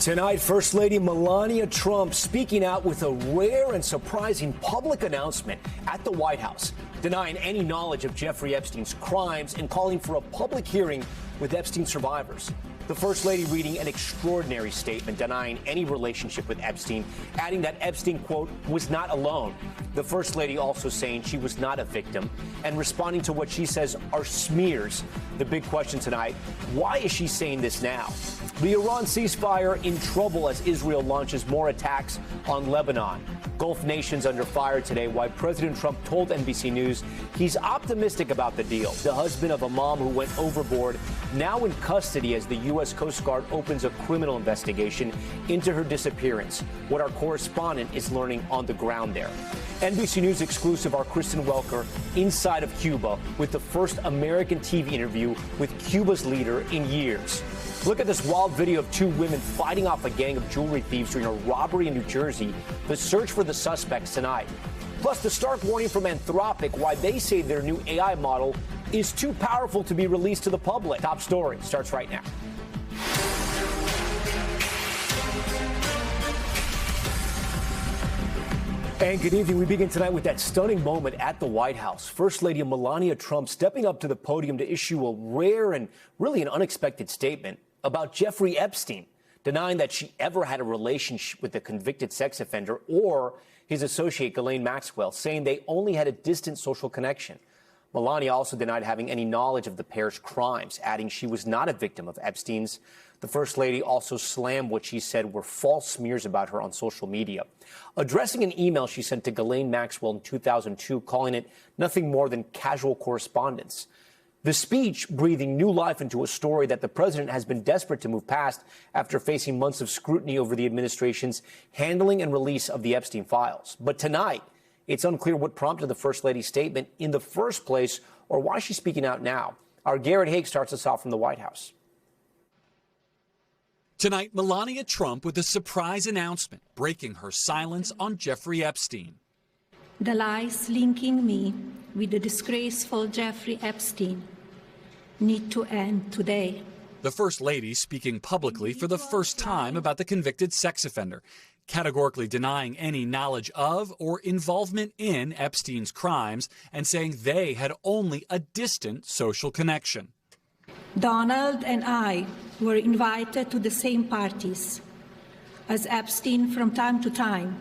Tonight, First Lady Melania Trump speaking out with a rare and surprising public announcement at the White House, denying any knowledge of Jeffrey Epstein's crimes and calling for a public hearing with Epstein survivors. The First Lady reading an extraordinary statement denying any relationship with Epstein, adding that Epstein, quote, was not alone. The First Lady also saying she was not a victim and responding to what she says are smears. The big question tonight, why is she saying this now? The Iran ceasefire in trouble as Israel launches more attacks on Lebanon. Gulf nations under fire today, why President Trump told NBC News he's optimistic about the deal. The husband of a mom who went overboard now in custody as the U.S. Coast Guard opens a criminal investigation into her disappearance. What our correspondent is learning on the ground there. NBC News exclusive, our Kristen Welker inside of Cuba with the first American TV interview with Cuba's leader in years. Look at this wild video of two women fighting off a gang of jewelry thieves during a robbery in New Jersey. The search for the suspects tonight. Plus, the stark warning from Anthropic, why they say their new AI model is too powerful to be released to the public. Top story starts right now. And good evening. We begin tonight with that stunning moment at the White House. First Lady Melania Trump stepping up to the podium to issue a rare and really an unexpected statement about Jeffrey Epstein, denying that she ever had a relationship with a convicted sex offender or his associate Ghislaine Maxwell, saying they only had a distant social connection. Melania also denied having any knowledge of the pair's crimes, adding she was not a victim of Epstein's. The First Lady also slammed what she said were false smears about her on social media, addressing an email she sent to Ghislaine Maxwell in 2002, calling it nothing more than casual correspondence. The speech breathing new life into a story that the president has been desperate to move past after facing months of scrutiny over the administration's handling and release of the Epstein files. But tonight, it's unclear what prompted the First Lady's statement in the first place or why she's speaking out now. Our Garrett Haig starts us off from the White House. Tonight, Melania Trump with a surprise announcement, breaking her silence on Jeffrey Epstein. The lies linking me with the disgraceful Jeffrey Epstein need to end today. The First Lady speaking publicly for the first time about the convicted sex offender, categorically denying any knowledge of or involvement in Epstein's crimes and saying they had only a distant social connection. Donald and I were invited to the same parties as Epstein from time to time,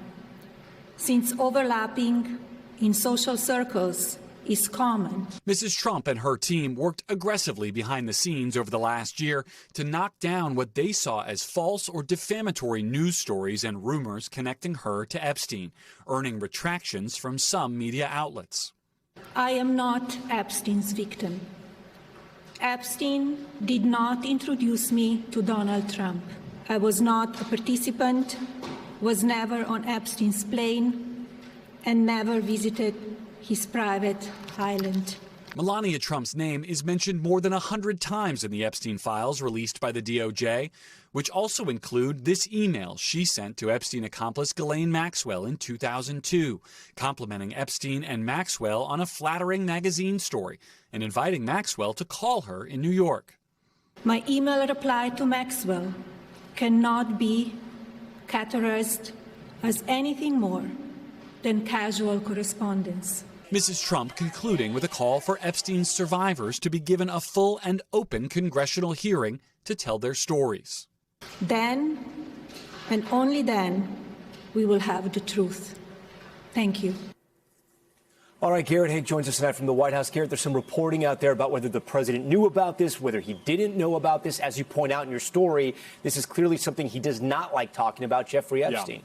since overlapping in social circles is common. Mrs. Trump and her team worked aggressively behind the scenes over the last year to knock down what they saw as false or defamatory news stories and rumors connecting her to Epstein, earning retractions from some media outlets. I am not Epstein's victim. Epstein did not introduce me to Donald Trump. I was not a participant, was never on Epstein's plane, and never visited his private island. Melania Trump's name is mentioned more than 100 times in the Epstein files released by the DOJ, which also include this email she sent to Epstein accomplice Ghislaine Maxwell in 2002, complimenting Epstein and Maxwell on a flattering magazine story and inviting Maxwell to call her in New York. My email reply to Maxwell cannot be categorized as anything more than casual correspondence. Mrs. Trump concluding with a call for Epstein's survivors to be given a full and open congressional hearing to tell their stories. Then, and only then, we will have the truth. Thank you. All right, Garrett Haig joins us tonight from the White House. Garrett, there's some reporting out there about whether the president knew about this, whether he didn't know about this. As you point out in your story, this is clearly something he does not like talking about, Jeffrey Epstein.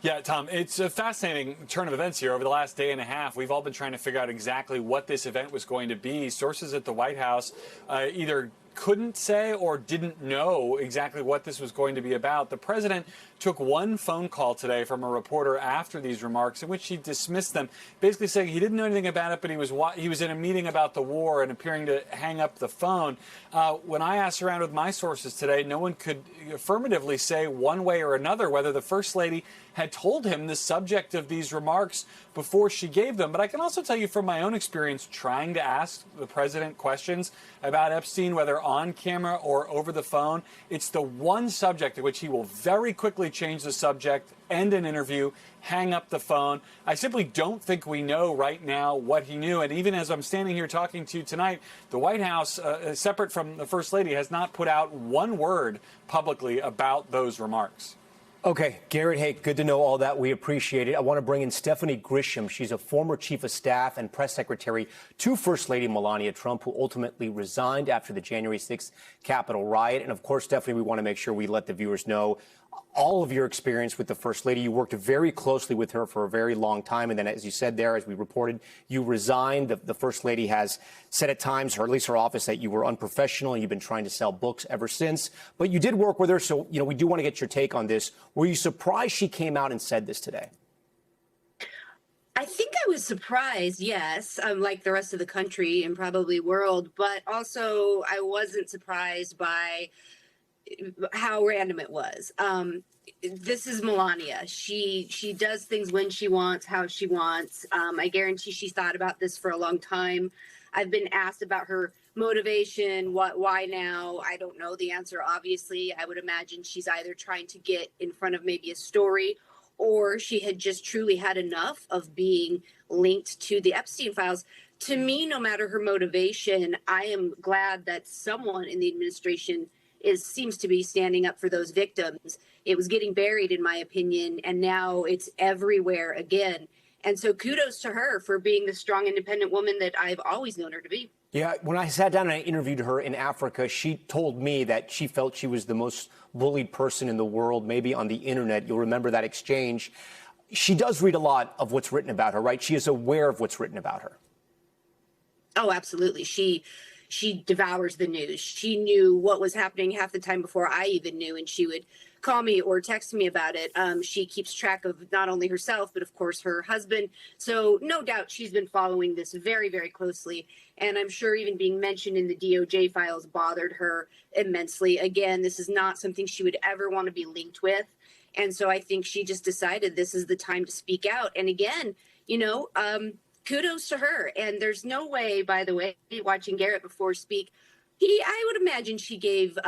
Yeah, Tom, it's a fascinating turn of events here. Over the last day and a half, we've all been trying to figure out exactly what this event was going to be. Sources at the White House either couldn't say or didn't know exactly what this was going to be about. The president took one phone call today from a reporter after these remarks in which he dismissed them, basically saying he didn't know anything about it, but he was in a meeting about the war and appearing to hang up the phone. When I asked around with my sources today, no one could affirmatively say one way or another whether the First Lady had told him the subject of these remarks before she gave them. But I can also tell you from my own experience trying to ask the president questions about Epstein, whether on camera or over the phone, it's the one subject at which he will very quickly change the subject, end an interview, hang up the phone. I simply don't think we know right now what he knew. And even as I'm standing here talking to you tonight, the White House, separate from the First Lady, has not put out one word publicly about those remarks. Okay, Garrett, hey, good to know all that. We appreciate it. I want to bring in Stephanie Grisham. She's a former chief of staff and press secretary to First Lady Melania Trump, who ultimately resigned after the January 6th Capitol riot. And of course, Stephanie, we want to make sure we let the viewers know all of your experience with the First Lady. You worked very closely with her for a very long time. And then, as you said there, as we reported, you resigned. The First Lady has said at times, or at least her office, that you were unprofessional and you've been trying to sell books ever since. But you did work with her. So, we do want to get your take on this. Were you surprised she came out and said this today? I think I was surprised, yes, like the rest of the country and probably world. But also I wasn't surprised by how random it was. This is Melania. She does things when she wants, how she wants. I guarantee she's thought about this for a long time. I've been asked about her motivation, why now? I don't know the answer, obviously. I would imagine she's either trying to get in front of maybe a story, or she had just truly had enough of being linked to the Epstein files. To me, no matter her motivation, I am glad that someone in the administration seems to be standing up for those victims. It was getting buried, in my opinion, and now it's everywhere again. And so kudos to her for being the strong, independent woman that I've always known her to be. Yeah, when I sat down and I interviewed her in Africa, she told me that she felt she was the most bullied person in the world, maybe on the internet. You'll remember that exchange. She does read a lot of what's written about her, right? She is aware of what's written about her. Oh, absolutely. She devours the news. She knew what was happening half the time before I even knew, and she would call me or text me about it. She keeps track of not only herself, but of course her husband. So no doubt she's been following this very, very closely. And I'm sure even being mentioned in the DOJ files bothered her immensely. Again, this is not something she would ever want to be linked with. And so I think she just decided this is the time to speak out. And again, kudos to her. And there's no way, by the way, watching Garrett before speak, I would imagine she gave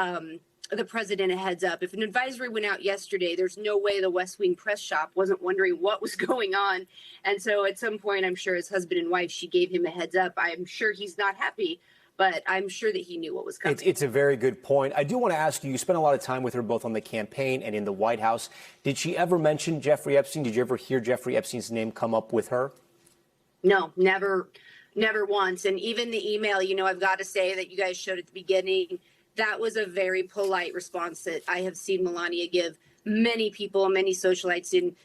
the president a heads up. If an advisory went out yesterday, there's no way the West Wing press shop wasn't wondering what was going on. And so at some point, I'm sure as husband and wife, she gave him a heads up. I'm sure he's not happy, but I'm sure that he knew what was coming. It's a very good point. I do want to ask you, you spent a lot of time with her both on the campaign and in the White House. Did she ever mention Jeffrey Epstein? Did you ever hear Jeffrey Epstein's name come up with her? No, never once. And even the email, I've got to say that you guys showed at the beginning, that was a very polite response that I have seen Melania give many people, many socialites in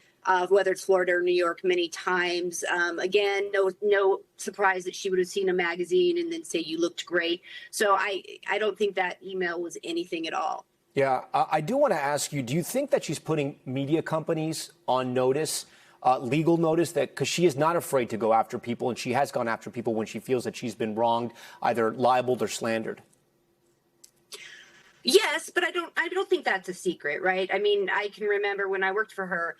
whether it's Florida or New York, many times. Again, no surprise that she would have seen a magazine and then say you looked great. So I don't think that email was anything at all. Yeah, I do want to ask you, do you think that she's putting media companies on notice? Legal notice, that because she is not afraid to go after people, and she has gone after people when she feels that she's been wronged, either libeled or slandered? Yes, but I don't think that's a secret, right? I mean, I can remember when I worked for her,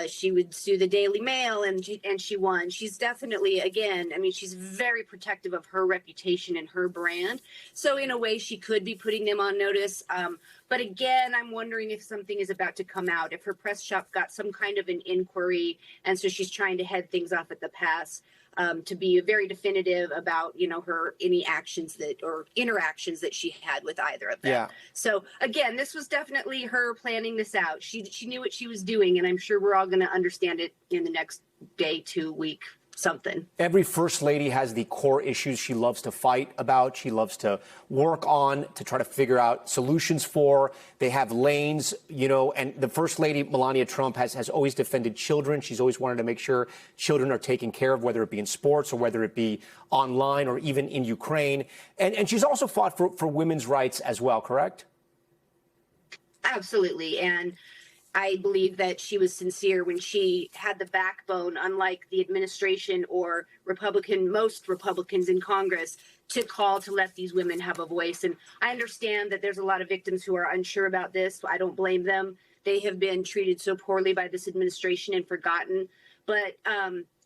she would sue the Daily Mail and she won. She's definitely, again, I mean, she's very protective of her reputation and her brand. So in a way, she could be putting them on notice. But again, I'm wondering if something is about to come out, if her press shop got some kind of an inquiry. And so she's trying to head things off at the pass. To be very definitive about, her any actions or interactions that she had with either of them. Yeah. So again, this was definitely her planning this out. She knew what she was doing, and I'm sure we're all going to understand it in the next day, 2 week, something. Every First Lady has the core issues she loves to fight about. She loves to work on, to try to figure out solutions for. They have lanes, and the First Lady, Melania Trump, has always defended children. She's always wanted to make sure children are taken care of, whether it be in sports or whether it be online or even in Ukraine. And she's also fought for women's rights as well, correct? Absolutely. And I believe that she was sincere when she had the backbone, unlike the administration or most Republicans in Congress, to call to let these women have a voice. And I understand that there's a lot of victims who are unsure about this. I don't blame them. They have been treated so poorly by this administration and forgotten. But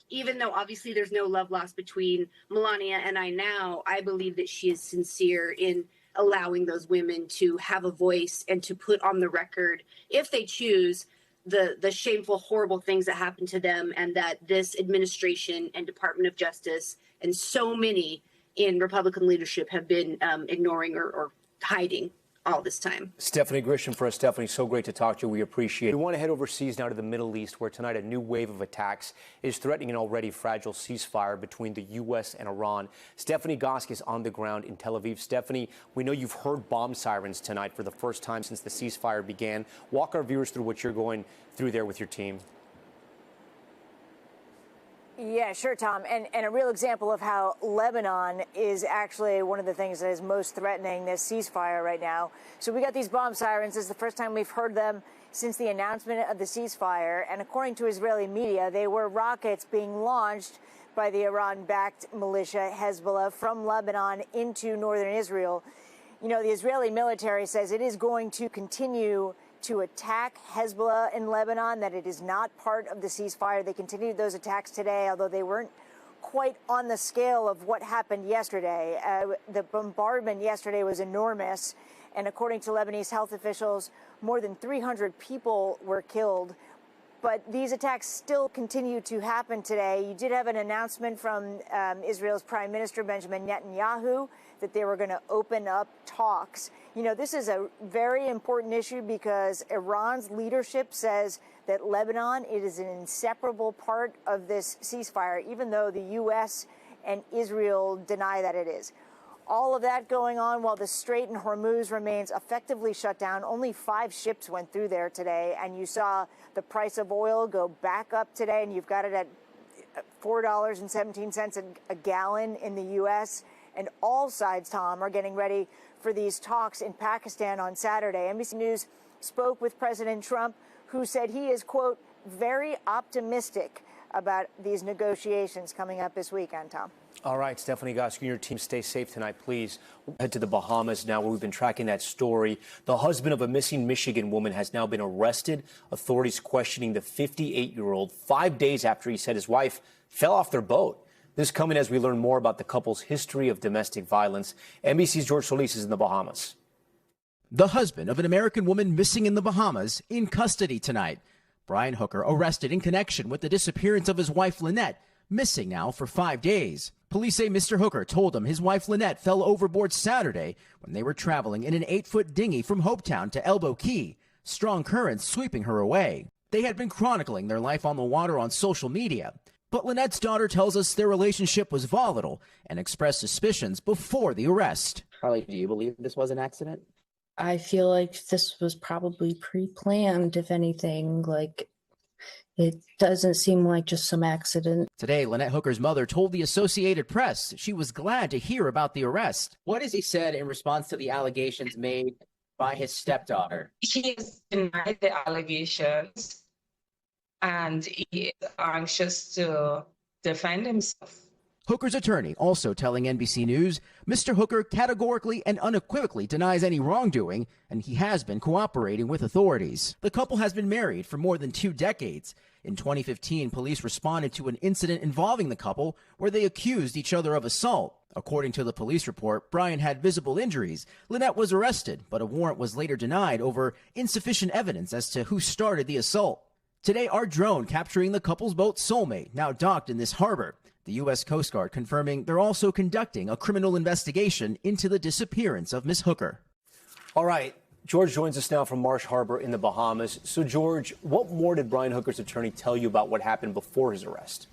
even though obviously there's no love lost between Melania and I now, I believe that she is sincere in allowing those women to have a voice and to put on the record, if they choose, the shameful, horrible things that happen to them, and that this administration and Department of Justice and so many in Republican leadership have been ignoring or hiding all this time. Stephanie Grisham for us. Stephanie, so great to talk to you. We appreciate it. We want to head overseas now to the Middle East, where tonight a new wave of attacks is threatening an already fragile ceasefire between the U.S. and Iran. Stephanie Gosk is on the ground in Tel Aviv. Stephanie, we know you've heard bomb sirens tonight for the first time since the ceasefire began. Walk our viewers through what you're going through there with your team. Yeah, sure, Tom. And a real example of how Lebanon is actually one of the things that is most threatening this ceasefire right now. So we got these bomb sirens. This is the first time we've heard them since the announcement of the ceasefire. And according to Israeli media, they were rockets being launched by the Iran-backed militia Hezbollah from Lebanon into northern Israel. You know, the Israeli military says it is going to continue to attack Hezbollah in Lebanon, that it is not part of the ceasefire. They continued those attacks today, although they weren't quite on the scale of what happened yesterday. The bombardment yesterday was enormous, and according to Lebanese health officials, more than 300 people were killed. But these attacks still continue to happen today. You did have an announcement from Israel's Prime Minister Benjamin Netanyahu that they were going to open up talks. You know, this is a very important issue because Iran's leadership says that Lebanon, it is an inseparable part of this ceasefire, even though the U.S. and Israel deny that it is. All of that going on while the Strait in Hormuz remains effectively shut down. Only 5 ships went through there today, and you saw the price of oil go back up today, and you've got it at $4.17 a gallon in the U.S., and all sides, Tom, are getting ready for these talks in Pakistan on Saturday. NBC News spoke with President Trump, who said he is, quote, very optimistic about these negotiations coming up this weekend, Tom. All right, Stephanie Gosk, you and your team stay safe tonight, please. We'll head to the Bahamas now, where we've been tracking that story. The husband of a missing Michigan woman has now been arrested. Authorities questioning the 58-year-old 5 days after he said his wife fell off their boat. This coming as we learn more about the couple's history of domestic violence. NBC's George Solis is in the Bahamas. The husband of an American woman missing in the Bahamas in custody tonight. Brian Hooker arrested in connection with the disappearance of his wife Lynette, missing now for 5 days. Police say Mr. Hooker told them his wife Lynette fell overboard Saturday when they were traveling in an 8-foot dinghy from Hopetown to Elbow Key, strong currents sweeping her away. They had been chronicling their life on the water on social media. But Lynette's daughter tells us their relationship was volatile and expressed suspicions before the arrest. Carly, do you believe this was an accident? I feel like this was probably pre-planned, if anything. Like, it doesn't seem like just some accident. Today, Lynette Hooker's mother told the Associated Press she was glad to hear about the arrest. What has he said in response to the allegations made by his stepdaughter? He has denied the allegations, and he is anxious to defend himself. Hooker's attorney also telling NBC News Mr. Hooker categorically and unequivocally denies any wrongdoing, and he has been cooperating with authorities. The couple has been married for more than 2 decades. In 2015, police responded to an incident involving the couple where they accused each other of assault. According to the police report, Brian had visible injuries. Lynette was arrested, but a warrant was later denied over insufficient evidence as to who started the assault. Today, our drone capturing the couple's boat Soulmate, now docked in this harbor. The U.S. Coast Guard confirming they're also conducting a criminal investigation into the disappearance of Ms. Hooker. All right, George joins us now from Marsh Harbor in the Bahamas. So, George, what more did Brian Hooker's attorney tell you about what happened before his arrest?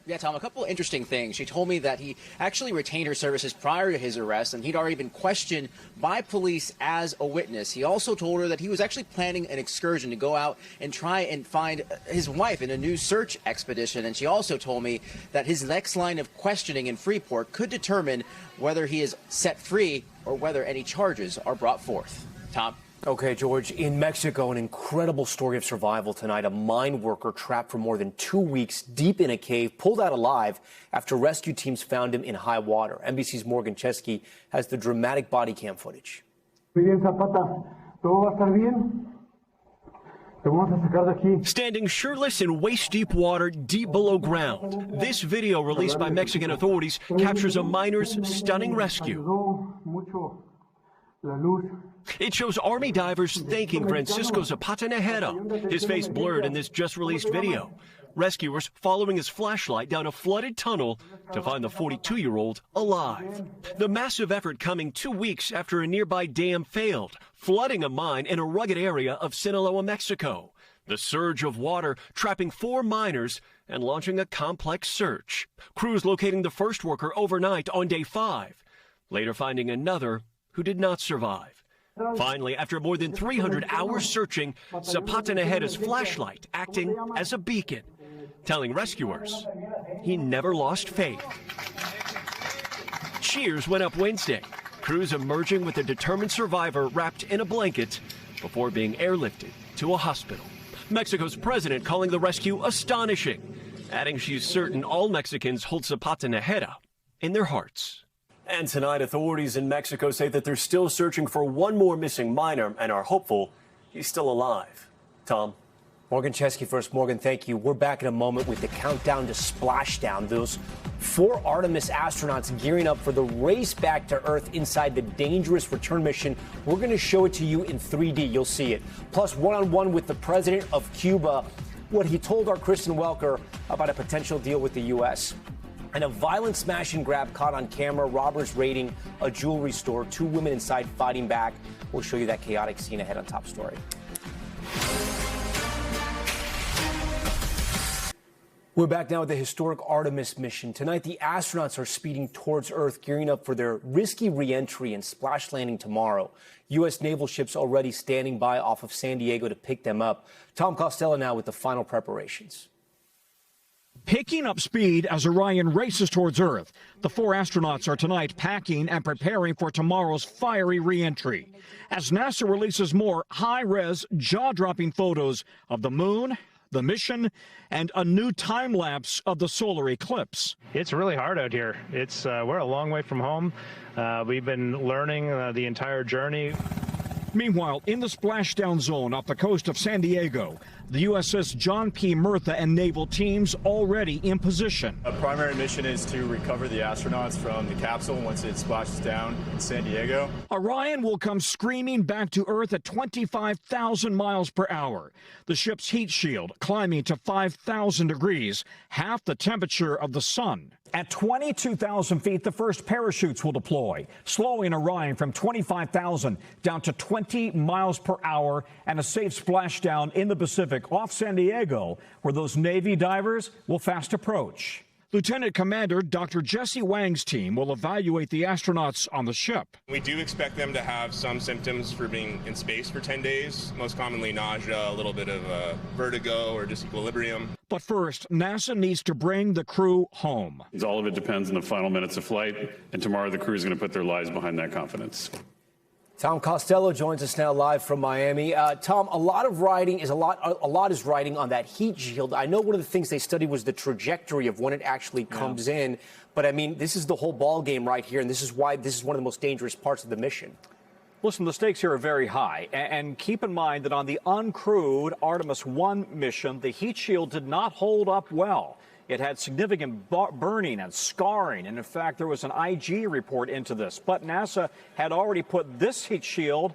Yeah, Tom, a couple of interesting things. She told me that he actually retained her services prior to his arrest, and he'd already been questioned by police as a witness. He also told her that he was actually planning an excursion to go out and try and find his wife in a new search expedition. And she also told me that his next line of questioning in Freeport could determine whether he is set free or whether any charges are brought forth. Tom? Okay, George, in Mexico, an incredible story of survival tonight. A mine worker trapped for more than 2 weeks deep in a cave, pulled out alive after rescue teams found him in high water. NBC's Morgan Chesky has the dramatic body cam footage. Muy bien, Zapata. Todo va a estar bien. Standing shirtless in waist-deep water deep below ground, this video released by Mexican authorities captures a miner's stunning rescue. It shows Army divers thanking Francisco Zapata Najera, his face blurred in this just-released video. Rescuers following his flashlight down a flooded tunnel to find the 42-year-old alive. The massive effort coming 2 weeks after a nearby dam failed, flooding a mine in a rugged area of Sinaloa, Mexico. The surge of water trapping 4 miners and launching a complex search. Crews locating the first worker overnight on day 5, later finding another who did not survive. Finally, after more than 300 hours searching, Zapata Najera's flashlight acting as a beacon, telling rescuers he never lost faith. Cheers went up Wednesday, crews emerging with a determined survivor wrapped in a blanket before being airlifted to a hospital. Mexico's president calling the rescue astonishing, adding she's certain all Mexicans hold Zapata Najera in their hearts. And tonight, authorities in Mexico say that they're still searching for one more missing miner and are hopeful he's still alive. Tom? Morgan Chesky first. Morgan, thank you. We're back in a moment with the countdown to splashdown. Those 4 Artemis astronauts gearing up for the race back to Earth inside the dangerous return mission. We're going to show it to you in 3D. You'll see it. Plus, one-on-one with the president of Cuba, what he told our Kristen Welker about a potential deal with the U.S. And a violent smash and grab caught on camera, robbers raiding a jewelry store, 2 women inside fighting back. We'll show you that chaotic scene ahead on Top Story. We're back now with the historic Artemis mission. Tonight, the astronauts are speeding towards Earth, gearing up for their risky re-entry and splash landing tomorrow. U.S. naval ships already standing by off of San Diego to pick them up. Tom Costello now with the final preparations. Picking up speed as Orion races towards Earth, the 4 astronauts are tonight packing and preparing for tomorrow's fiery re-entry. As NASA releases more high-res, jaw-dropping photos of the moon, the mission, and a new time lapse of the solar eclipse. It's really hard out here. We're a long way from home. We've been learning the entire journey. Meanwhile, in the splashdown zone off the coast of San Diego, the USS John P. Murtha and naval teams already in position. A primary mission is to recover the astronauts from the capsule once it splashes down in San Diego. Orion will come screaming back to Earth at 25,000 miles per hour. The ship's heat shield climbing to 5,000 degrees, half the temperature of the sun. At 22,000 feet, the first parachutes will deploy, slowing Orion from 25,000 down to 20 miles per hour and a safe splashdown in the Pacific off San Diego, where those Navy divers will fast approach. Lieutenant Commander Dr. Jesse Wang's team will evaluate the astronauts on the ship. We do expect them to have some symptoms for being in space for 10 days, most commonly nausea, a little bit of vertigo or disequilibrium. But first, NASA needs to bring the crew home. All of it depends on the final minutes of flight, and tomorrow the crew is going to put their lives behind that confidence. Tom Costello joins us now live from Miami. Tom, a lot is riding on that heat shield. I know one of the things they studied was the trajectory of when it actually comes in. But I mean, this is the whole ball game right here, and this is why this is one of the most dangerous parts of the mission. Listen, the stakes here are very high. And keep in mind that on the uncrewed Artemis 1 mission, the heat shield did not hold up well. It had significant burning and scarring, and in fact, there was an IG report into this. But NASA had already put this heat shield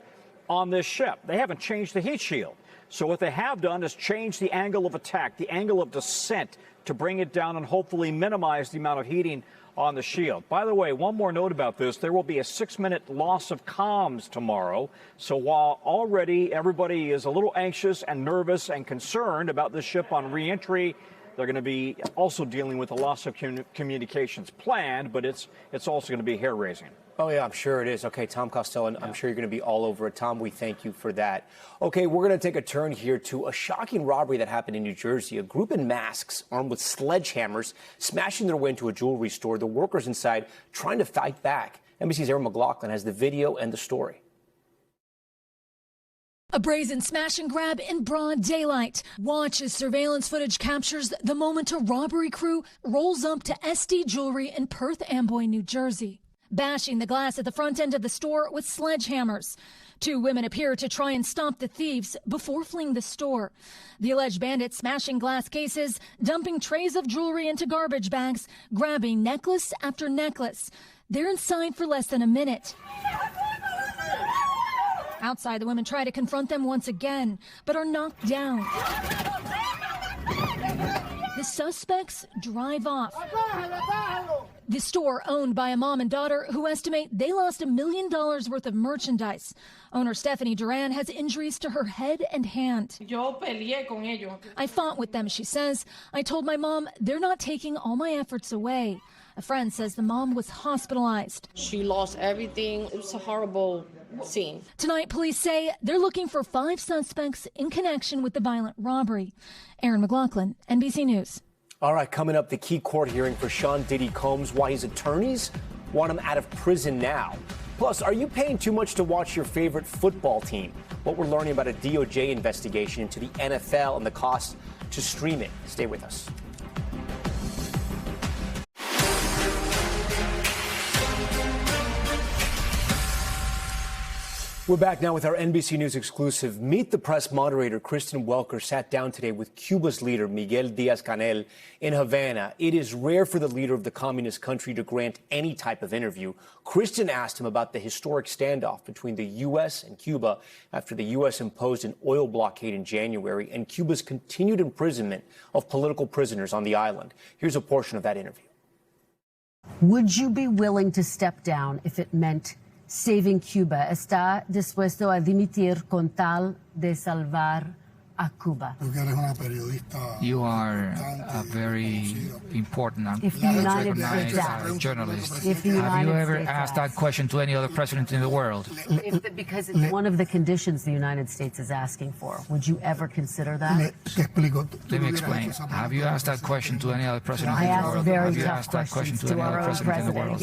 on this ship. They haven't changed the heat shield. So what they have done is change the angle of attack, the angle of descent, to bring it down and hopefully minimize the amount of heating on the shield. By the way, one more note about this. There will be a 6-minute loss of comms tomorrow. So while already everybody is a little anxious and nervous and concerned about this ship on re-entry, they're going to be also dealing with a loss of communications planned, but it's also going to be hair-raising. Oh, yeah, I'm sure it is. Okay, Tom Costello, and I'm sure you're going to be all over it. Tom, we thank you for that. Okay, we're going to take a turn here to a shocking robbery that happened in New Jersey. A group in masks armed with sledgehammers smashing their way into a jewelry store. The workers inside trying to fight back. NBC's Aaron McLaughlin has the video and the story. A brazen smash and grab in broad daylight. Watch as surveillance footage captures the moment a robbery crew rolls up to SD Jewelry in Perth Amboy, New Jersey. bashing the glass at the front end of the store with sledgehammers. 2 women appear to try and stop the thieves before fleeing the store. The alleged bandits smashing glass cases, dumping trays of jewelry into garbage bags, grabbing necklace after necklace. They're inside for less than a minute. Outside, the women try to confront them once again, but are knocked down. The suspects drive off. The store owned by a mom and daughter who estimate they lost $1 million worth of merchandise. Owner Stephanie Duran has injuries to her head and hand. I fought with them, she says. I told my mom they're not taking all my efforts away. A friend says the mom was hospitalized. She lost everything. It was a horrible scene. Tonight, police say they're looking for 5 suspects in connection with the violent robbery. Aaron McLaughlin, NBC News. All right, coming up, the key court hearing for Sean Diddy Combs, why his attorneys want him out of prison now. Plus, are you paying too much to watch your favorite football team? What we're learning about a DOJ investigation into the NFL and the cost to stream it. Stay with us. We're back now with our NBC News exclusive. Meet the Press moderator Kristen Welker sat down today with Cuba's leader Miguel Díaz-Canel in Havana. It is rare for the leader of the communist country to grant any type of interview. Kristen asked him about the historic standoff between the U.S. and Cuba after the U.S. imposed an oil blockade in January and Cuba's continued imprisonment of political prisoners on the island. Here's a portion of that interview. Would you be willing to step down if it meant saving Cuba? ¿Está dispuesto a dimitir con tal de salvar a Cuba? You are a very important and If the United recognized States asked, journalist. if the Have United you ever States asked that question to any other president in the world? Because it's one of the conditions the United States is asking for. Would you ever consider that? Let me explain. Have you asked that question to any other president I in the asked world? very Have you tough asked that question questions to to any our other own president in the world?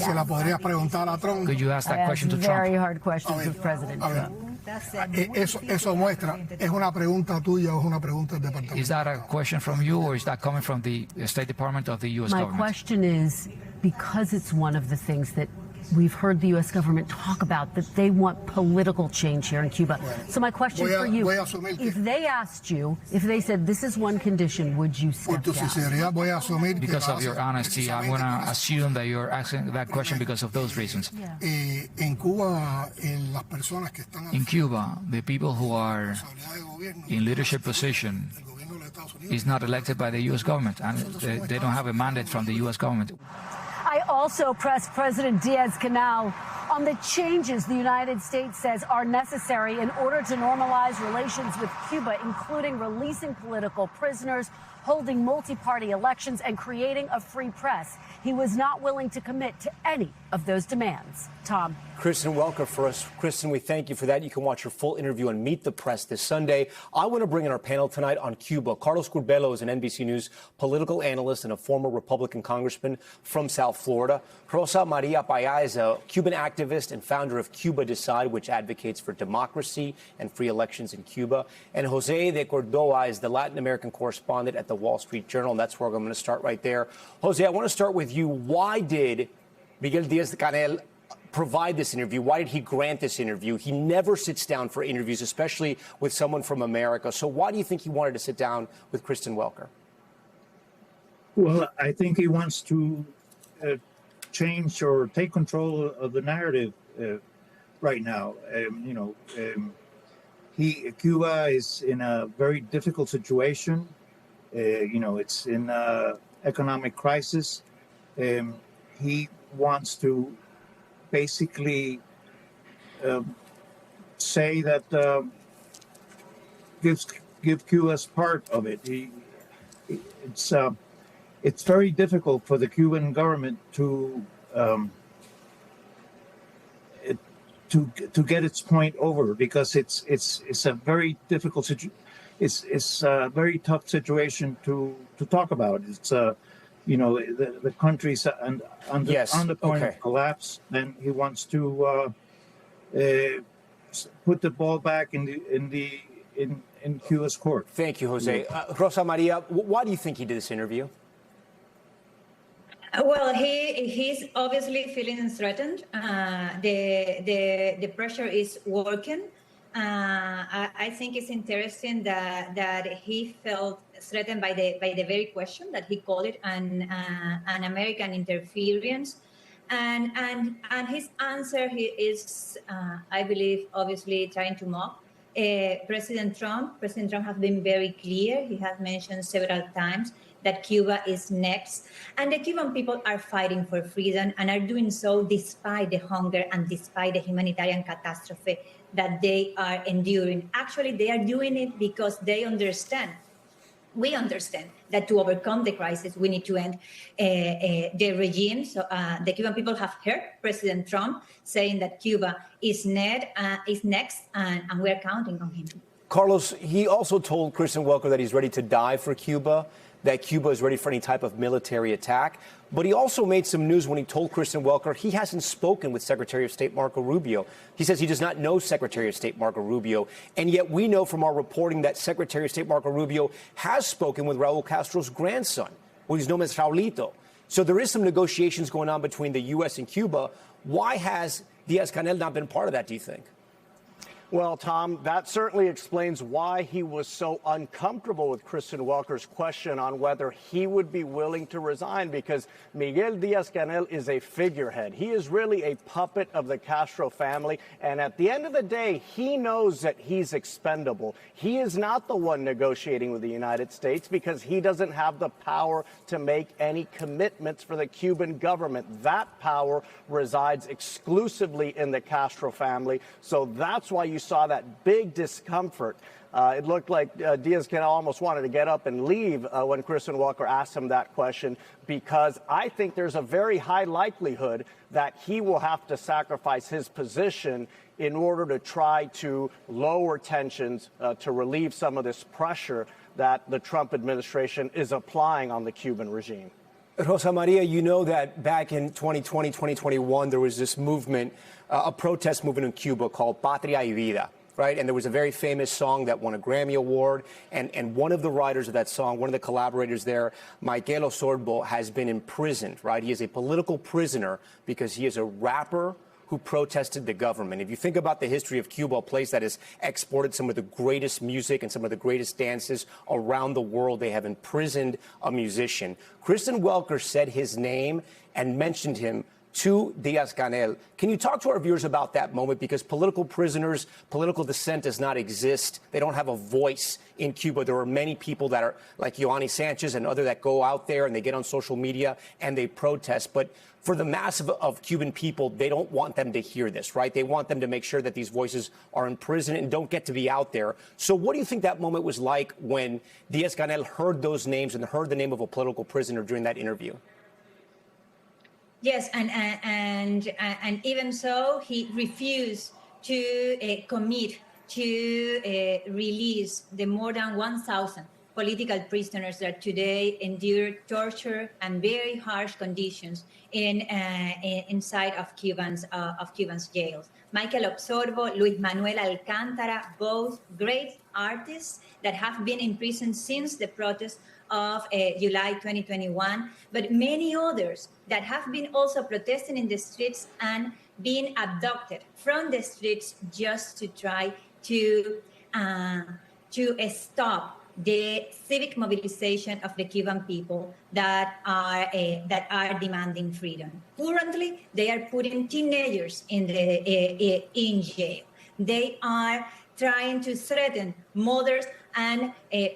president. Could you ask I that question asked to very Trump? hard questions of President Trump. Eso muestra, ¿es una pregunta tuya o es una pregunta del departamento? Is that a question from you, or is that coming from the State Department of the U.S. My government? question is, because it's one of the things that we've heard the U.S. government talk about, that they want political change here in Cuba. So my question for you, if they asked you, if they said this is one condition, would you step down? Because of your honesty, I'm going to assume that you're asking that question because of those reasons. En Cuba, las personas que están In Cuba, the people who are in leadership position is not elected by the U.S. government, and they don't have a mandate from the U.S. government. I also pressed President Díaz-Canel on the changes the United States says are necessary in order to normalize relations with Cuba, including releasing political prisoners, holding multi-party elections, and creating a free press. He was not willing to commit to any of those demands. Tom. Kristen Welker for us. Kristen, we thank you for that. You can watch your full interview on Meet the Press this Sunday. I want to bring in our panel tonight on Cuba. Carlos Curbelo is an NBC News political analyst and a former Republican congressman from South Florida. Rosa Maria Paya is a Cuban activist and founder of Cuba Decide, which advocates for democracy and free elections in Cuba. And Jose de Cordova is the Latin American correspondent at the Wall Street Journal, and that's where I'm going to start right there. Jose, I want to start with you. Why did Miguel Díaz-Canel provide this interview? Why did he grant this interview? He never sits down for interviews, especially with someone from America. So why do you think he wanted to sit down with Kristen Welker? Well, I think he wants to change or take control of the narrative right now. Cuba is in a very difficult situation. It's in economic crisis. He wants to basically say that give Cuba's part of it. It's very difficult for the Cuban government to get its point over, because it's a very difficult situation. It's a very tough situation to talk about. It's the country's on the point of collapse, and he wants to put the ball back in Cuba's court. Thank you, Jose. Rosa Maria, why do you think he did this interview? Well, he's obviously feeling threatened. The pressure is working. I think it's interesting that he felt threatened by the very question that he called it an American interference, and his answer is I believe obviously trying to mock President Trump. President Trump has been very clear. He has mentioned several times that Cuba is next. And the Cuban people are fighting for freedom and are doing so despite the hunger and despite the humanitarian catastrophe that they are enduring. Actually, they are doing it because they understand. We understand that to overcome the crisis, we need to end the regime. So the Cuban people have heard President Trump saying that Cuba is next, and we're counting on him. Carlos, he also told Kristen Welker that he's ready to die for Cuba, that Cuba is ready for any type of military attack. But he also made some news when he told Kristen Welker he hasn't spoken with Secretary of State Marco Rubio. He says he does not know Secretary of State Marco Rubio. And yet we know from our reporting that Secretary of State Marco Rubio has spoken with Raul Castro's grandson, who is known as Raulito. So there is some negotiations going on between the U.S. and Cuba. Why has Diaz-Canel not been part of that, do you think? Well, Tom, that certainly explains why he was so uncomfortable with Kristen Welker's question on whether he would be willing to resign, because Miguel Diaz-Canel is a figurehead. He is really a puppet of the Castro family. And at the end of the day, he knows that he's expendable. He is not the one negotiating with the United States because he doesn't have the power to make any commitments for the Cuban government. That power resides exclusively in the Castro family. So that's why you saw that big discomfort. It looked like Diaz-Canel almost wanted to get up and leave when Kristen Welker asked him that question, because I think there's a very high likelihood that he will have to sacrifice his position in order to try to lower tensions, to relieve some of this pressure that the Trump administration is applying on the Cuban regime. Rosa Maria, you know that back in 2020, 2021, there was this movement, a protest movement in Cuba called Patria y Vida, right? And there was a very famous song that won a Grammy Award. And one of the writers of that song, one of the collaborators there, Michael Osorbo, has been imprisoned, right? He is a political prisoner because he is a rapper who protested the government. If you think about the history of Cuba, a place that has exported some of the greatest music and some of the greatest dances around the world, they have imprisoned a musician. Kristen Welker said his name and mentioned him to Diaz-Canel. Can you talk to our viewers about that moment? Because political prisoners, political dissent does not exist. They don't have a voice in Cuba. There are many people that are like Ioannis Sanchez and others that go out there and they get on social media and they protest. But for the mass of Cuban people, they don't want them to hear this, right? They want them to make sure that these voices are in prison and don't get to be out there. So what do you think that moment was like when Diaz-Canel heard those names and heard the name of a political prisoner during that interview? Yes, and even so, he refused to commit to release the more than 1,000 political prisoners that today endure torture and very harsh conditions inside of Cubans jails. Michael Osorbo, Luis Manuel Alcántara, both great artists that have been in prison since the protest of July 2021, but many others that have been also protesting in the streets and being abducted from the streets just to try to stop the civic mobilization of the Cuban people that are demanding freedom. Currently, they are putting teenagers in jail. They are trying to threaten mothers and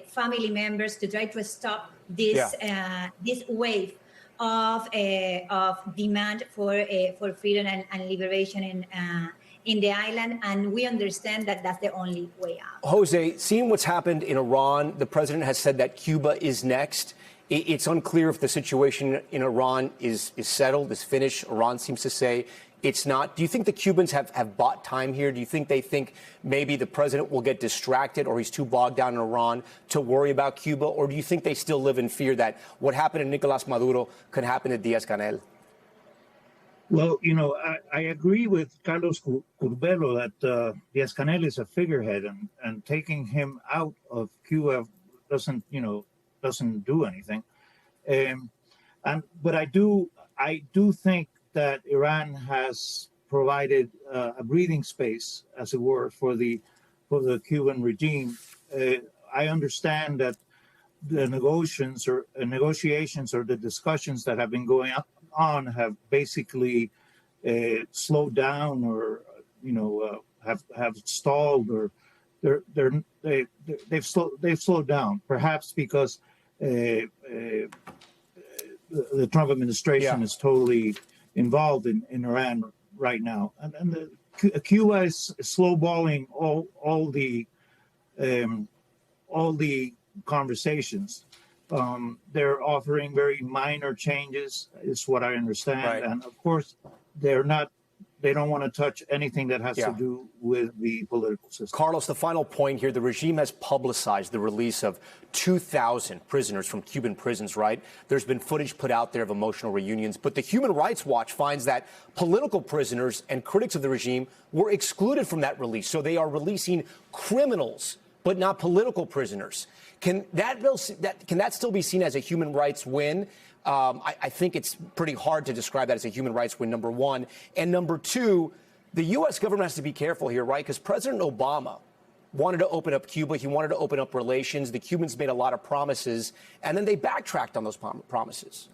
family members to try to stop this wave of demand for freedom and liberation in the island, and we understand that that's the only way out. Jose, seeing what's happened in Iran, the president has said that Cuba is next. It's unclear if the situation in Iran is settled, is finished. Iran seems to say it's not. Do you think the Cubans have bought time here? Do you think they think maybe the president will get distracted or he's too bogged down in Iran to worry about Cuba? Or do you think they still live in fear that what happened to Nicolás Maduro could happen to Diaz-Canel? Well, you know, I agree with Carlos Curbelo that Diaz-Canel is a figurehead, and taking him out of Cuba doesn't do anything. But I do think that Iran has provided a breathing space, as it were, for the Cuban regime. I understand that the negotiations or the discussions that have been going on have basically slowed down, or have stalled, or they've slowed down, perhaps because the Trump administration is totally involved in Iran right now, and Cuba is slowballing all the conversations. They're offering very minor changes, is what I understand, Right. and of course they don't want to touch anything that has to do with the political system. Carlos, the final point here, the regime has publicized the release of 2,000 prisoners from Cuban prisons, right? There's been footage put out there of emotional reunions, but the Human Rights Watch finds that political prisoners and critics of the regime were excluded from that release. So they are releasing criminals, but not political prisoners. Can that still be seen as a human rights win? I think it's pretty hard to describe that as a human rights win, number one. And number two, the U.S. government has to be careful here, right? Because President Obama wanted to open up Cuba. He wanted to open up relations. The Cubans made a lot of promises, and then they backtracked on those promises.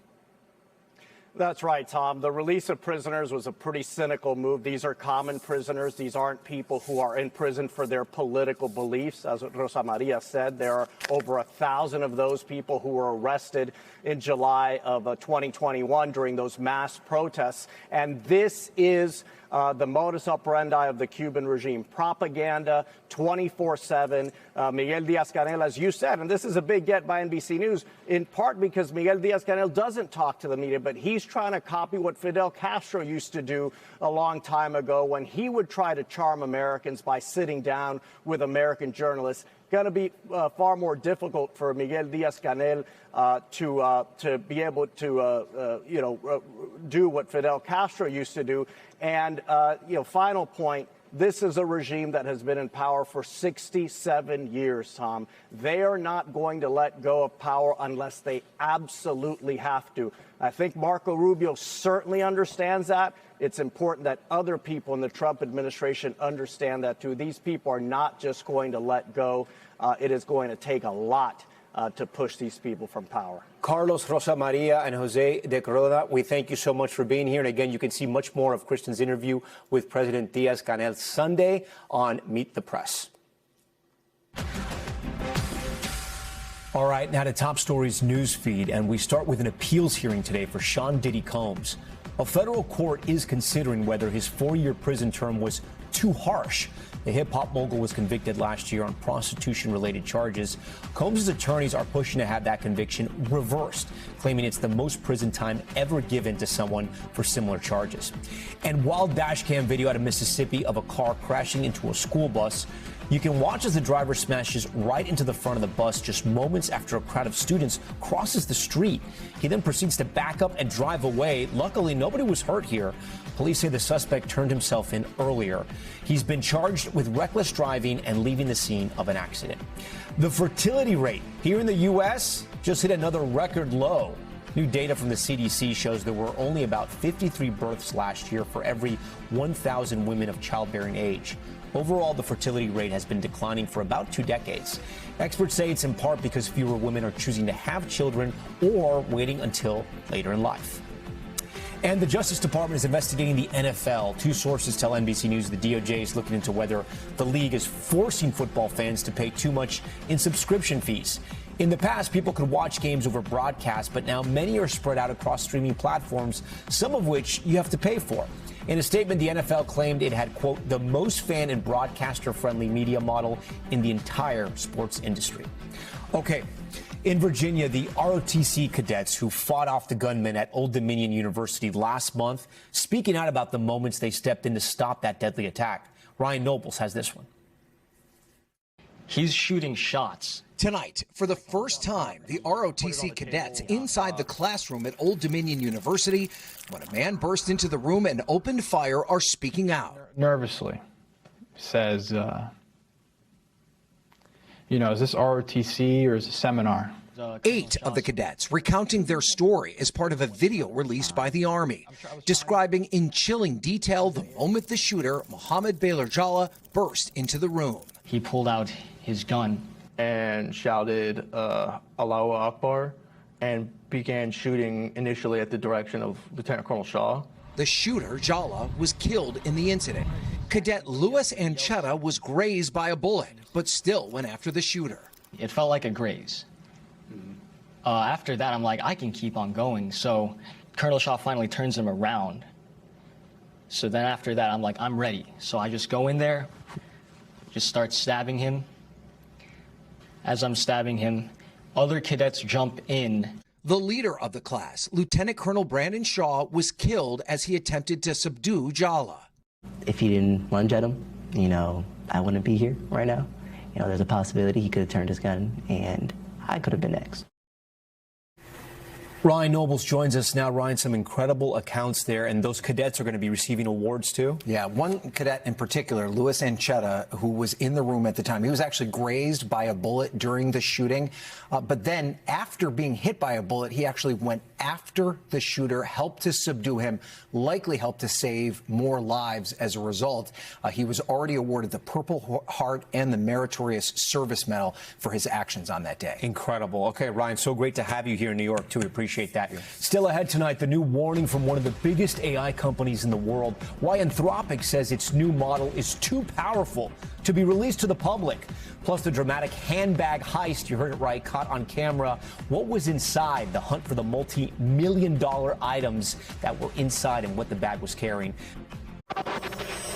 That's right, Tom. The release of prisoners was a pretty cynical move. These are common prisoners. These aren't people who are in prison for their political beliefs. As Rosa Maria said, there are over 1,000 of those people who were arrested in July of 2021 during those mass protests. And this is the modus operandi of the Cuban regime. Propaganda 24/7. Miguel Diaz-Canel, as you said, and this is a big get by NBC News, in part because Miguel Diaz-Canel doesn't talk to the media, but he's trying to copy what Fidel Castro used to do a long time ago when he would try to charm Americans by sitting down with American journalists. Going to be far more difficult for Miguel Diaz-Canel to be able to, do what Fidel Castro used to do. And, final point, this is a regime that has been in power for 67 years, Tom. They are not going to let go of power unless they absolutely have to. I think Marco Rubio certainly understands that. It's important that other people in the Trump administration understand that, too. These people are not just going to let go. It is going to take a lot to push these people from power. Carlos, Rosa Maria, and Jose de Corona, we thank you so much for being here. And again, you can see much more of Christian's interview with President Diaz-Canel Sunday on Meet the Press. All right, now to Top Stories news feed, and we start with an appeals hearing today for Sean Diddy Combs. A federal court is considering whether his 4-year prison term was too harsh. The hip-hop mogul was convicted last year on prostitution-related charges. Combs' attorneys are pushing to have that conviction reversed, claiming it's the most prison time ever given to someone for similar charges. And wild dash cam video out of Mississippi of a car crashing into a school bus. You can watch as the driver smashes right into the front of the bus just moments after a crowd of students crosses the street. He then proceeds to back up and drive away. Luckily, nobody was hurt here. Police say the suspect turned himself in earlier. He's been charged with reckless driving and leaving the scene of an accident. The fertility rate here in the U.S. just hit another record low. New data from the CDC shows there were only about 53 births last year for every 1,000 women of childbearing age. Overall, the fertility rate has been declining for about 2 decades. Experts say it's in part because fewer women are choosing to have children or waiting until later in life. And the Justice Department is investigating the NFL. 2 sources tell NBC News the DOJ is looking into whether the league is forcing football fans to pay too much in subscription fees. In the past, people could watch games over broadcast, but now many are spread out across streaming platforms, some of which you have to pay for. In a statement, the NFL claimed it had, quote, the most fan and broadcaster-friendly media model in the entire sports industry. Okay. In Virginia, the ROTC cadets who fought off the gunmen at Old Dominion University last month, speaking out about the moments they stepped in to stop that deadly attack. Ryan Nobles has this one. He's shooting shots. Tonight, for the first time, the ROTC cadets inside the classroom at Old Dominion University, when a man burst into the room and opened fire, are speaking out. Nervously says, is this ROTC or is it a seminar? 8 of the cadets recounting their story as part of a video released by the Army, describing in chilling detail the moment the shooter, Mohammed Baylor Jallah, burst into the room. He pulled out his gun and shouted, Allahu Akbar, and began shooting initially at the direction of Lieutenant Colonel Shaw. The shooter, Jallah, was killed in the incident. Cadet Louis Anchetta was grazed by a bullet, but still went after the shooter. It felt like a graze. After that, I'm like, I can keep on going. So Colonel Shaw finally turns him around. So then after that, I'm like, I'm ready. So I just go in there, just start stabbing him. As I'm stabbing him, other cadets jump in. The leader of the class, Lieutenant Colonel Brandon Shaw, was killed as he attempted to subdue Jallah. If he didn't lunge at him, I wouldn't be here right now. There's a possibility he could have turned his gun and I could have been next. Ryan Nobles joins us now. Ryan, some incredible accounts there, and those cadets are going to be receiving awards too? Yeah, one cadet in particular, Louis Anchetta, who was in the room at the time. He was actually grazed by a bullet during the shooting, but then after being hit by a bullet, he actually went after the shooter, helped to subdue him, likely helped to save more lives as a result. He was already awarded the Purple Heart and the Meritorious Service Medal for his actions on that day. Incredible. Okay, Ryan, so great to have you here in New York, too. We appreciate that. Still ahead tonight, the new warning from one of the biggest AI companies in the world. Why Anthropic says its new model is too powerful to be released to the public. Plus the dramatic handbag heist, you heard it right, caught on camera. What was inside? The hunt for the multi-million-dollar items that were inside and what the bag was carrying.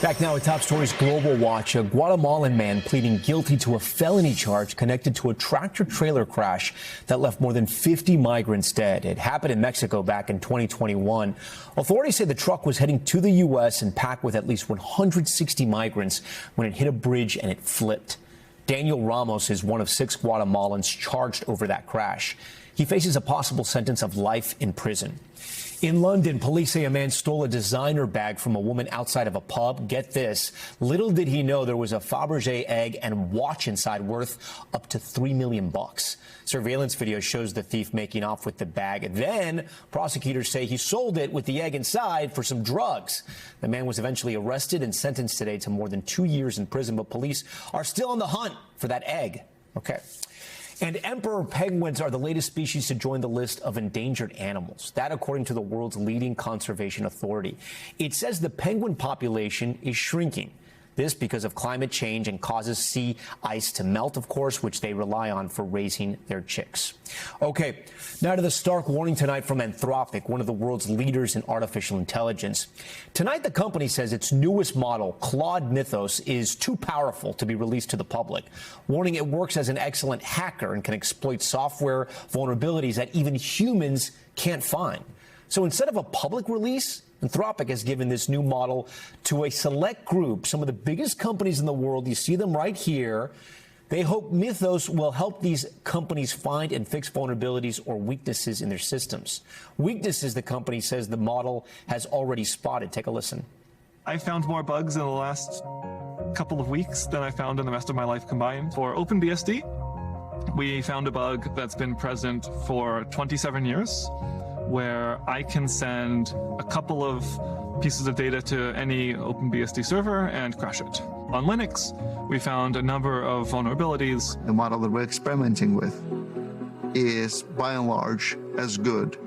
Back now at Top Stories Global Watch, a Guatemalan man pleading guilty to a felony charge connected to a tractor-trailer crash that left more than 50 migrants dead. It happened in Mexico back in 2021. Authorities say the truck was heading to the U.S. and packed with at least 160 migrants when it hit a bridge and it flipped. Daniel Ramos is one of 6 Guatemalans charged over that crash. He faces a possible sentence of life in prison. In London, police say a man stole a designer bag from a woman outside of a pub. Get this. Little did he know there was a Fabergé egg and watch inside worth up to $3 million. Surveillance video shows the thief making off with the bag. Then prosecutors say he sold it with the egg inside for some drugs. The man was eventually arrested and sentenced today to more than 2 years in prison, but police are still on the hunt for that egg. Okay. And emperor penguins are the latest species to join the list of endangered animals. That, according to the world's leading conservation authority. It says the penguin population is shrinking. This because of climate change and causes sea ice to melt, of course, which they rely on for raising their chicks. Okay, now to the stark warning tonight from Anthropic, one of the world's leaders in artificial intelligence. Tonight, the company says its newest model, Claude Mythos, is too powerful to be released to the public, warning it works as an excellent hacker and can exploit software vulnerabilities that even humans can't find. So instead of a public release, Anthropic has given this new model to a select group, some of the biggest companies in the world. You see them right here. They hope Mythos will help these companies find and fix vulnerabilities or weaknesses in their systems. Weaknesses, the company says the model has already spotted. Take a listen. I found more bugs in the last couple of weeks than I found in the rest of my life combined. For OpenBSD, we found a bug that's been present for 27 years. Where I can send a couple of pieces of data to any OpenBSD server and crash it. On Linux, we found a number of vulnerabilities. The model that we're experimenting with is, by and large, as good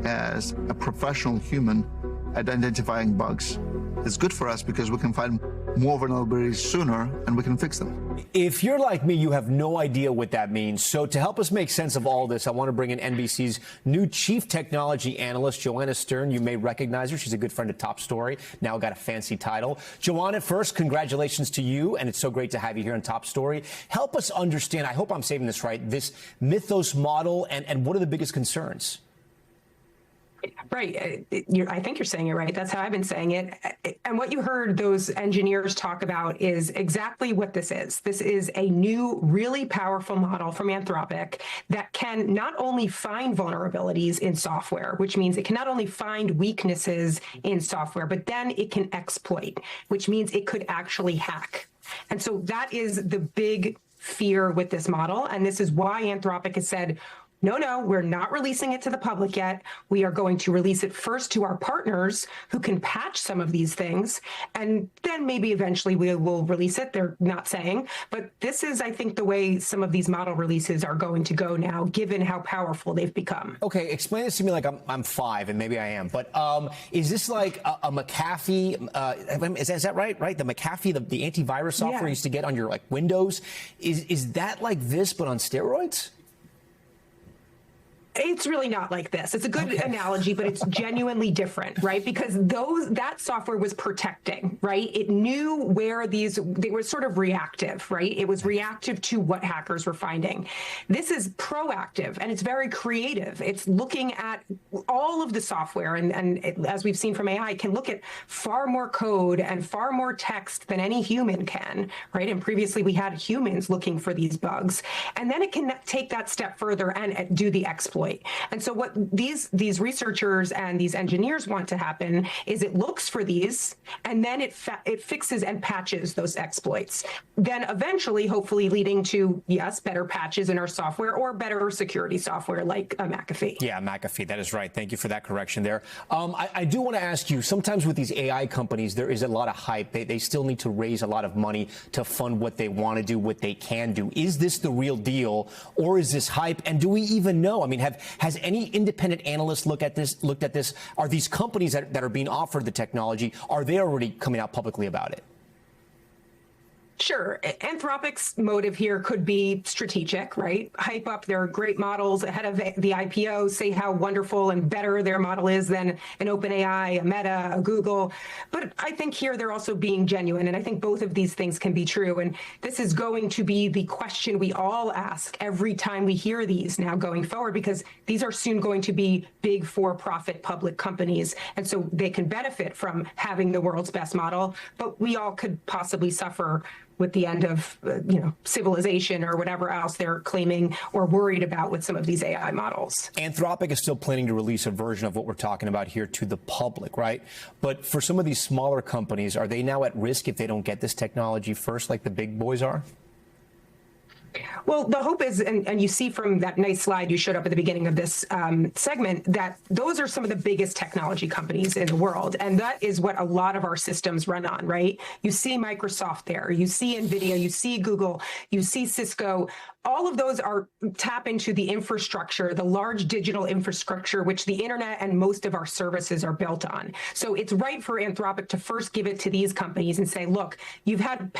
as a professional human at identifying bugs. It's good for us because we can find more vulnerabilities sooner and we can fix them. If you're like me, you have no idea what that means. So to help us make sense of all this, I want to bring in NBC's new chief technology analyst, Joanna Stern. You may recognize her. She's a good friend of Top Story. Now got a fancy title. Joanna, first, congratulations to you. And it's so great to have you here on Top Story. Help us understand, I hope I'm saying this right, this Mythos model and what are the biggest concerns? Right. I think you're saying it right. That's how I've been saying it. And what you heard those engineers talk about is exactly what this is. This is a new, really powerful model from Anthropic that can not only find vulnerabilities in software, which means it can not only find weaknesses in software, but then it can exploit, which means it could actually hack. And so that is the big fear with this model. And this is why Anthropic has said, no, we're not releasing it to the public yet. We are going to release it first to our partners who can patch some of these things, and then maybe eventually we will release it. They're not saying, but this is, I think, the way some of these model releases are going to go now, given how powerful they've become. Okay, explain this to me like I'm 5, and maybe I am, but is this like a McAfee, is that right? Right? The McAfee, the antivirus software you used to get on your like Windows, is that like this but on steroids? It's really not like this. It's a good analogy, but it's genuinely different, right? Because that software was protecting, right? It knew where they were sort of reactive, right? It was reactive to what hackers were finding. This is proactive, and it's very creative. It's looking at all of the software, and as we've seen from AI, can look at far more code and far more text than any human can, right? And previously we had humans looking for these bugs. And then it can take that step further and do the exploit. And so what these researchers and these engineers want to happen is it looks for these, and then it fixes and patches those exploits. Then eventually, hopefully leading to, yes, better patches in our software or better security software like McAfee. Yeah, McAfee. That is right. Thank you for that correction there. I do want to ask you, sometimes with these AI companies, there is a lot of hype. They still need to raise a lot of money to fund what they want to do, what they can do. Is this the real deal, or is this hype? And do we even know? I mean, has any independent analyst looked at this? Are these companies that are being offered the technology, are they already coming out publicly about it? Sure. Anthropic's motive here could be strategic, right? Hype up their great models ahead of the IPO, say how wonderful and better their model is than an OpenAI, a Meta, a Google. But I think here they're also being genuine, and I think both of these things can be true. And this is going to be the question we all ask every time we hear these now going forward, because these are soon going to be big for-profit public companies. And so they can benefit from having the world's best model, but we all could possibly suffer with the end of civilization or whatever else they're claiming or worried about with some of these AI models. Anthropic is still planning to release a version of what we're talking about here to the public, right? But for some of these smaller companies, are they now at risk if they don't get this technology first like the big boys are? Well, the hope is, and you see from that nice slide you showed up at the beginning of this segment, that those are some of the biggest technology companies in the world. And that is what a lot of our systems run on, right? You see Microsoft there, you see NVIDIA, you see Google, you see Cisco. All of those are tap into the infrastructure, the large digital infrastructure, which the internet and most of our services are built on. So it's right for Anthropic to first give it to these companies and say, look, you've had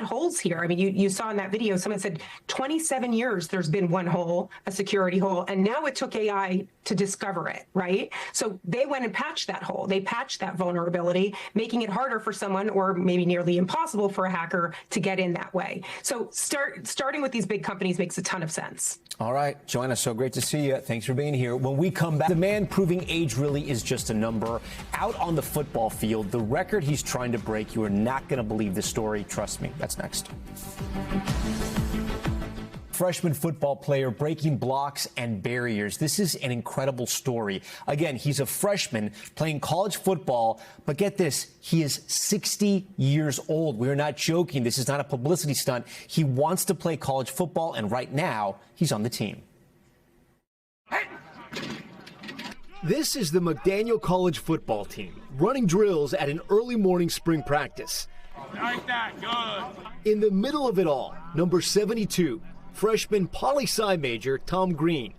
holes here. I mean, you saw in that video, someone said 27 years there's been one hole, a security hole, and now it took AI to discover it, right? So they went and patched that hole. They patched that vulnerability, making it harder for someone, or maybe nearly impossible for a hacker, to get in that way. So starting with these big companies makes a ton of sense. All right, Joanna, so great to see you. Thanks for being here. When we come back, the man proving age really is just a number. Out on the football field, the record he's trying to break, you are not going to believe the story. Trust me. That's next. Freshman football player breaking blocks and barriers. This is an incredible story. Again, he's a freshman playing college football, but get this, he is 60 years old. We're not joking. This is not a publicity stunt. He wants to play college football, and right now, he's on the team. This is the McDaniel College football team, running drills at an early morning spring practice. Like that, good. In the middle of it all, number 72, freshman poli-sci major Tom Green,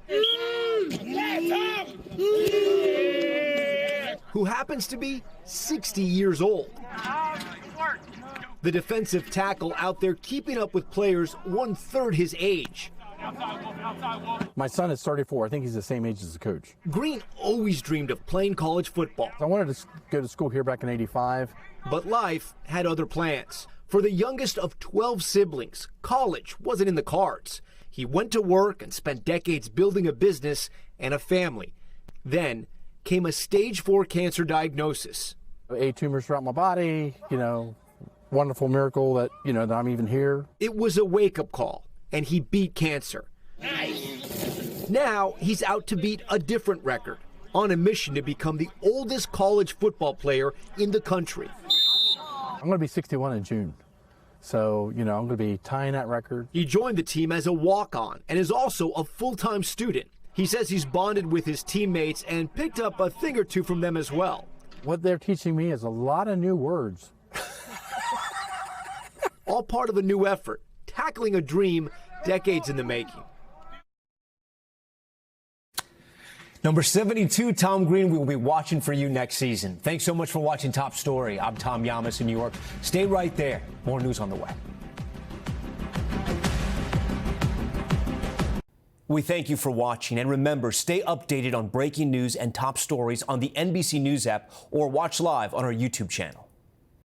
who happens to be 60 years old. The defensive tackle out there keeping up with players 1/3 his age. My son is 34. I think he's the same age as the coach. Green always dreamed of playing college football. I wanted to go to school here back in '85. But life had other plans. For the youngest of 12 siblings, college wasn't in the cards. He went to work and spent decades building a business and a family. Then came a stage 4 cancer diagnosis. 8 tumors throughout my body, wonderful miracle that, that I'm even here. It was a wake-up call, and he beat cancer. Nice. Now he's out to beat a different record, on a mission to become the oldest college football player in the country. I'm going to be 61 in June. So, I'm going to be tying that record. He joined the team as a walk-on and is also a full-time student. He says he's bonded with his teammates and picked up a thing or two from them as well. What they're teaching me is a lot of new words. All part of a new effort, tackling a dream decades in the making. Number 72, Tom Green, we will be watching for you next season. Thanks so much for watching Top Story. I'm Tom Llamas in New York. Stay right there. More news on the way. We thank you for watching. And remember, stay updated on breaking news and top stories on the NBC News app or watch live on our YouTube channel.